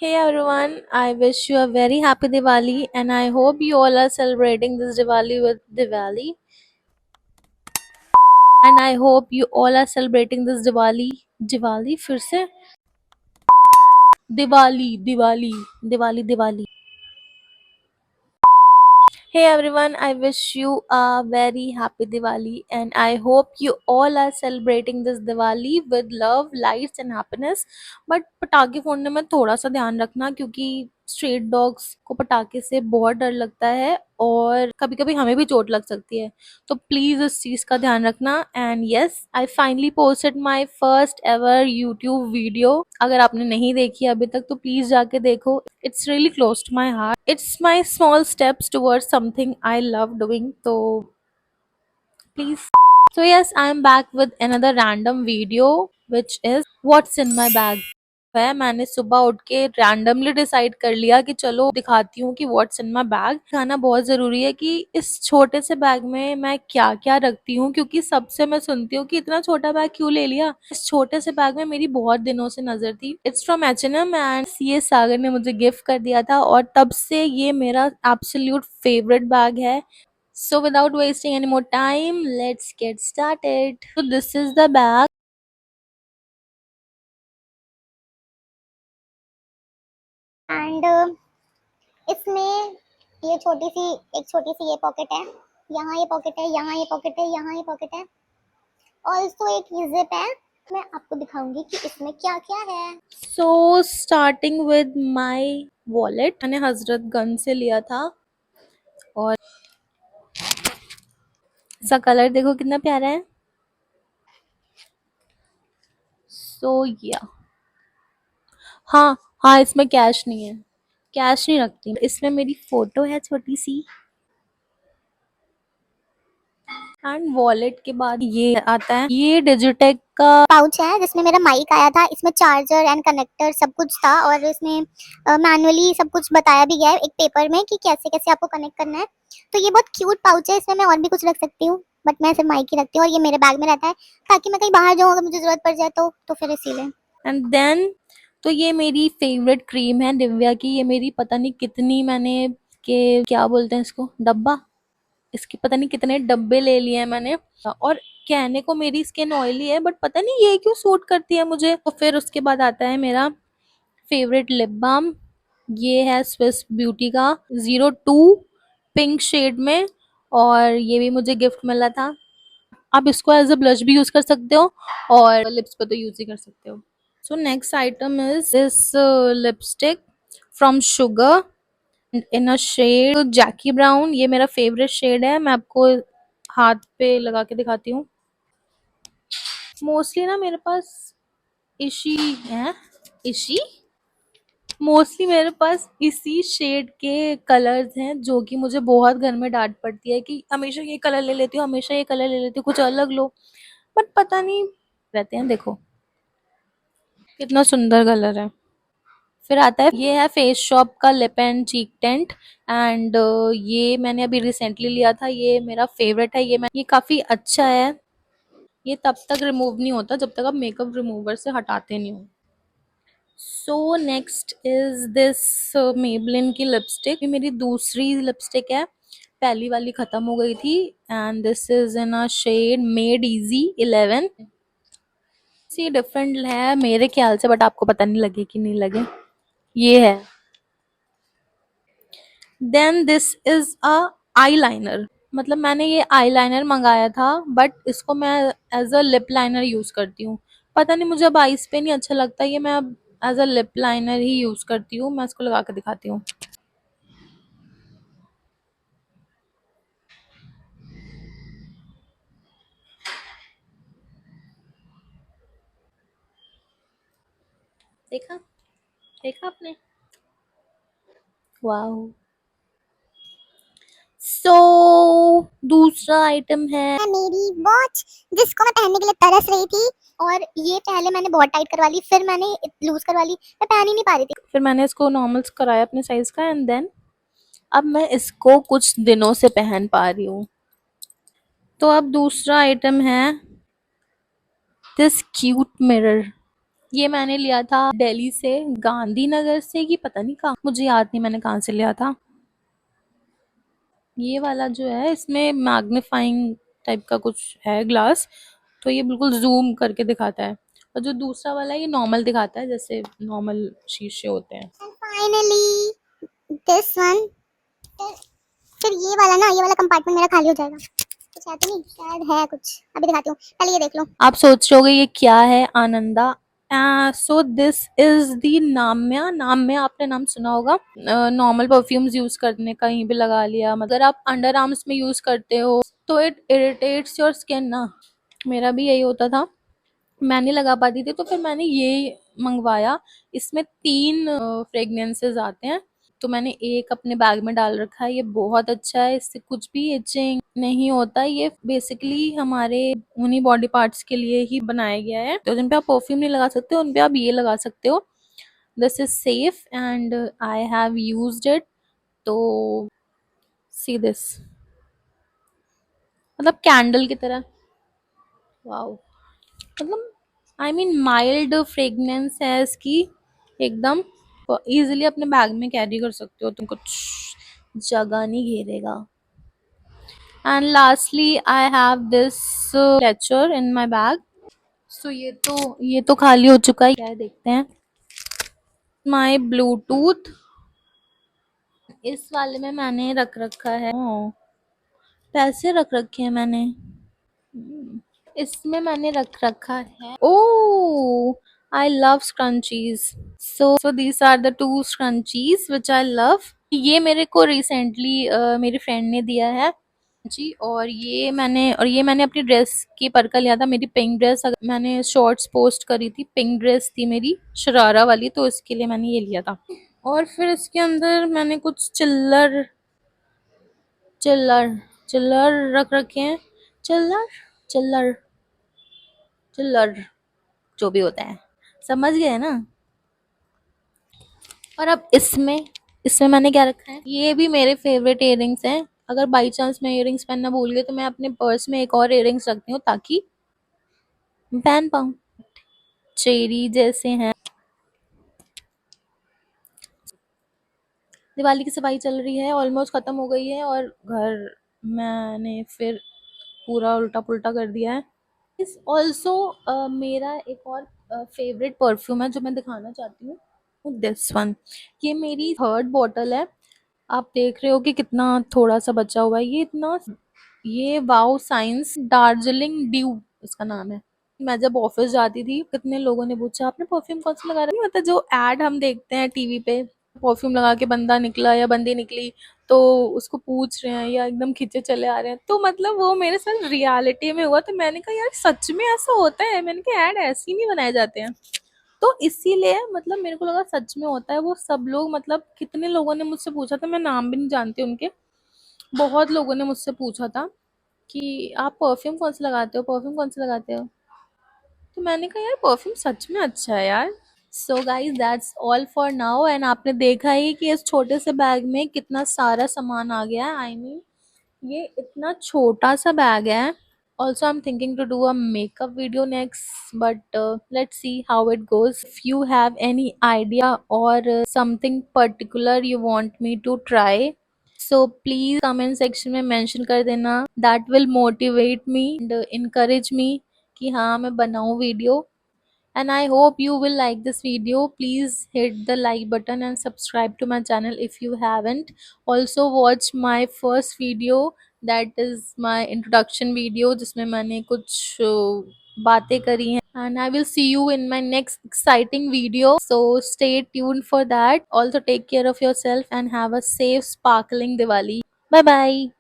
Hey everyone, I wish you a very happy Diwali and I hope you all are celebrating this Diwali with Diwali. And I hope you all are celebrating this Diwali फिर से Diwali. Hey everyone, I wish you a very happy Diwali and I hope you all are celebrating this Diwali with love, lights and happiness. But पटाखे फोड़ने में थोड़ा सा ध्यान रखना क्योंकि स्ट्रीट डॉग्स को पटाखे से बहुत डर लगता है और कभी कभी हमें भी चोट लग सकती है, तो प्लीज इस चीज का ध्यान रखना। And yes, I finally posted my first ever YouTube video. अगर आपने नहीं देखी अभी तक तो प्लीज जाके देखो, it's really close to my heart, it's my small steps towards something I love doing, तो please. So yes, I am back with another random video which is what's in my bag। है मैंने सुबह उठ के randomly decide कर लिया कि चलो दिखाती हूँ कि व्हाट्स इन माय बैग। खाना बहुत जरूरी है कि इस छोटे से बैग में मैं क्या क्या रखती हूँ, क्योंकि सबसे मैं सुनती हूँ कि इतना छोटा बैग क्यों ले लिया। इस छोटे से बैग में मेरी बहुत दिनों से नजर थी। इट्स फ्रॉम H&M एंड ये सागर ने मुझे गिफ्ट कर दिया था और तब से ये मेरा एब्सोल्यूट फेवरेट बैग है। So without wasting any more time, let's get started. So this is the bag and इसमें ये छोटी सी ये पॉकेट है, यहाँ ये पॉकेट है, यहाँ ये पॉकेट है, यहाँ ये पॉकेट है और इसको एक जिप है। मैं आपको दिखाऊंगी कि इसमें क्या क्या है। So starting with my wallet, मैंने हजरतगंज से लिया था और इसका कलर देखो कितना प्यारा है। So yeah, हाँ हाँ, इसमें कैश नहीं है, कैश नहीं रखती। इसमें मेरी फोटो है छोटी सी। एंड वॉलेट के बाद ये आता है, ये डिजिटेक का पाउच है जिसमें मेरा माइक आया था, इसमें चार्जर एंड कनेक्टर सब कुछ था और इसमें मैनुअली सब कुछ बताया भी गया है एक पेपर में कि कैसे कैसे आपको कनेक्ट करना है। तो ये बहुत क्यूट पाउच है, इसमें मैं और भी कुछ रख सकती हूँ बट मैं सिर्फ माइक ही रखती हूँ और ये मेरे बैग में रहता है ताकि मैं कहीं बाहर जाऊँ अगर मुझे जरूरत पड़ जाए तो फिर इसीलिए। एंड देन तो ये मेरी फेवरेट क्रीम है निविया की। ये मेरी पता नहीं कितनी मैंने के क्या बोलते हैं इसको, डब्बा, इसके पता नहीं कितने डब्बे ले लिए हैं मैंने। और कहने को मेरी स्किन ऑयली है बट पता नहीं ये क्यों सूट करती है मुझे। तो फिर उसके बाद आता है मेरा फेवरेट लिप बाम। ये है स्विस ब्यूटी का 02 पिंक शेड में और ये भी मुझे गिफ्ट मिला था। आप इसको एज अ ब्लश भी यूज कर सकते हो और लिप्स पे तो यूज ही कर सकते हो। So next item is this lipstick from Sugar in a shade Jackie Brown. ये मेरा फेवरेट शेड है, मैं आपको हाथ पे लगा के दिखाती हूँ। मोस्टली ना मेरे पास इसी है, इसी मोस्टली मेरे पास इसी शेड के कलर्स हैं जो कि मुझे बहुत घर में डांट पड़ती है कि हमेशा ये कलर ले लेती हूँ, हमेशा ये कलर ले लेती हूँ, कुछ अलग लो। बट पता नहीं रहते हैं। देखो कितना सुंदर कलर है। फिर आता है, ये है फेस शॉप का lip and cheek tent and ये मैंने अभी रिसेंटली लिया था। ये मेरा फेवरेट है। ये काफी अच्छा है। ये तब तक रिमूव नहीं होता जब तक आप मेकअप रिमूवर से हटाते नहीं हो। So next is this Maybelline की लिपस्टिक। ये मेरी दूसरी लिपस्टिक है, पहली वाली खत्म हो गई थी and this is in a shade made easy 11। See different है मेरे ख्याल से बट आपको पता नहीं लगे कि नहीं लगे, ये है। Then this is a eyeliner. मतलब मैंने ये आईलाइनर मंगाया था बट इसको मैं as a lip liner use करती हूँ। पता नहीं मुझे अब आईज पे नहीं अच्छा लगता, ये मैं अब एज अ लिप लाइनर ही यूज करती हूँ। मैं इसको लगा के दिखाती हूँ। देखा, देखा आपने? वाओ। सो दूसरा आइटम है मेरी वॉच जिसको मैं पहनने के लिए तरस रही थी और ये पहले मैंने बहुत टाइट करवा ली फिर मैंने लूज करवा ली, मैं पहन ही नहीं पा रही थी। फिर मैंने इसको नॉर्मल्स कराया अपने साइज का एंड देन अब मैं इसको कुछ दिनों से पहन पा रही हूँ। तो अब दूसरा आइटम है दिस क्यूट मिरर। ये मैंने लिया था दिल्ली से, गांधीनगर से, कि पता नहीं कहाँ, मुझे याद नहीं मैंने कहाँ से लिया था। ये वाला जो है इसमें मैग्नीफाइंग टाइप का कुछ है ग्लास, तो ये बिल्कुल जूम करके दिखाता है। और जो दूसरा वाला है ये नॉर्मल दिखाता है, जैसे नॉर्मल शीशे होते हैं। Finally this one. फिर ये वाला ना, ये वाला कंपार्टमेंट मेरा खाली हो जाएगा। कुछ है तो नहीं, शायद है कुछ, अभी दिखाती हूँ, पहले ये देख लो। आप सोच रहे होगे ये क्या है, Ananda. So this is the Namya. Namya आपने नाम सुना होगा। नॉर्मल परफ्यूम्स यूज करने कहीं भी लगा लिया, मतलब अगर आप अंडर आर्म्स में यूज करते हो तो इट इरिटेट्स योर स्किन ना। मेरा भी यही होता था, मैं नहीं लगा पाती थी, तो फिर मैंने ये मंगवाया। इसमें 3 फ्रेगनेंसेस आते हैं, तो मैंने एक अपने बैग में डाल रखा है। ये बहुत अच्छा है, इससे कुछ भी इचिंग नहीं होता। ये बेसिकली हमारे उन्हीं बॉडी पार्ट्स के लिए ही बनाया गया है, तो जिन पे आप परफ्यूम नहीं लगा सकते उन पे आप ये लगा सकते हो। This is safe and I have used it. तो सी दिस, मतलब कैंडल की तरह। वाओ, मतलब आई मीन माइल्ड फ्रेगनेंस है इसकी, एकदम इजीली अपने बैग में कैरी कर सकते हो, तुम कुछ जगह नहीं घेरेगा। And lastly I have this stretcher in my bag. So ये तो खाली हो चुका है, क्या है देखते हैं। माय ब्लूटूथ इस वाले में मैंने रख रखा है। पैसे रख रखे हैं मैंने। इसमें मैंने रख रखा है। Oh, I love scrunchies. So these are the two scrunchies which I love. ये मेरे को रिसेंटली मेरी फ्रेंड ने दिया है जी। और ये मैंने अपनी ड्रेस के पर का लिया था। मेरी पिंक ड्रेस, अगर मैंने शॉर्ट्स पोस्ट करी थी, पिंक ड्रेस थी मेरी शरारा वाली, तो इसके लिए मैंने ये लिया था। और फिर इसके अंदर मैंने कुछ चिल्लर चिल्लर चिल्लर रख रखे हैं। चिल्लर चिल्लर चिल्लर, जो भी होता है, समझ गए ना। और अब इसमें इसमें मैंने क्या रखा है, ये भी मेरे फेवरेट इयररिंग्स हैं। अगर बाई चांस मैं इयररिंग्स पहनना भूल गई तो मैं अपने पर्स में एक और इयररिंग्स रखती हूँ ताकि मैं पहन पाऊँ। चेरी जैसे हैं। दिवाली की सफाई चल रही है, ऑलमोस्ट खत्म हो गई है, और घर मैंने फिर पूरा उल्टा पुल्टा कर दिया है। इस ऑल्सो मेरा एक और फेवरेट परफ्यूम है जो मैं दिखाना चाहती हूँ, दिस वन। ये मेरी थर्ड बॉटल है। आप देख रहे हो कि कितना थोड़ा सा बचा हुआ है। ये वाओ साइंस दार्जिलिंग ड्यू इसका नाम है। मैं जब ऑफिस जाती थी, कितने लोगों ने पूछा आपने परफ्यूम कौन सा लगा रखा है। नहीं, मतलब जो एड हम देखते हैं टीवी पे, परफ्यूम लगा के बंदा निकला या बंदी निकली, तो उसको पूछ रहे हैं या एकदम खींचे चले आ रहे हैं, तो मतलब वो मेरे साथ रियलिटी में हुआ। तो मैंने कहा यार सच में ऐसा होता है, मैंने कहा ऐड ऐसे ही नहीं बनाए जाते हैं। तो इसीलिए मतलब मेरे को लगा सच में होता है। वो सब लोग, मतलब कितने लोगों ने मुझसे पूछा था, मैं नाम भी नहीं जानती उनके, बहुत लोगों ने मुझसे पूछा था कि आप परफ्यूम कौन सा लगाते हो, परफ्यूम कौन सा लगाते हो। तो मैंने कहा यार परफ्यूम सच में अच्छा है यार। So guys that's all for now. And आपने देखा ही कि इस छोटे से बैग में कितना सारा सामान आ गया है। आई मीन ये इतना छोटा सा बैग है। Also, I'm thinking to do a makeup video next, but let's see how it goes. If you have any idea or something particular you want me to try, so please comment section में mention कर देना. That will motivate me and encourage me कि हाँ मैं बनाऊँ video. And I hope you will like this video. Please hit the like button and subscribe to my channel if you haven't. Also watch my first video, that is my introduction video जिसमें मैंने कुछ बातें करी हैं. And I will see you in my next exciting video. So stay tuned for that. Also take care of yourself and have a safe sparkling Diwali. Bye bye.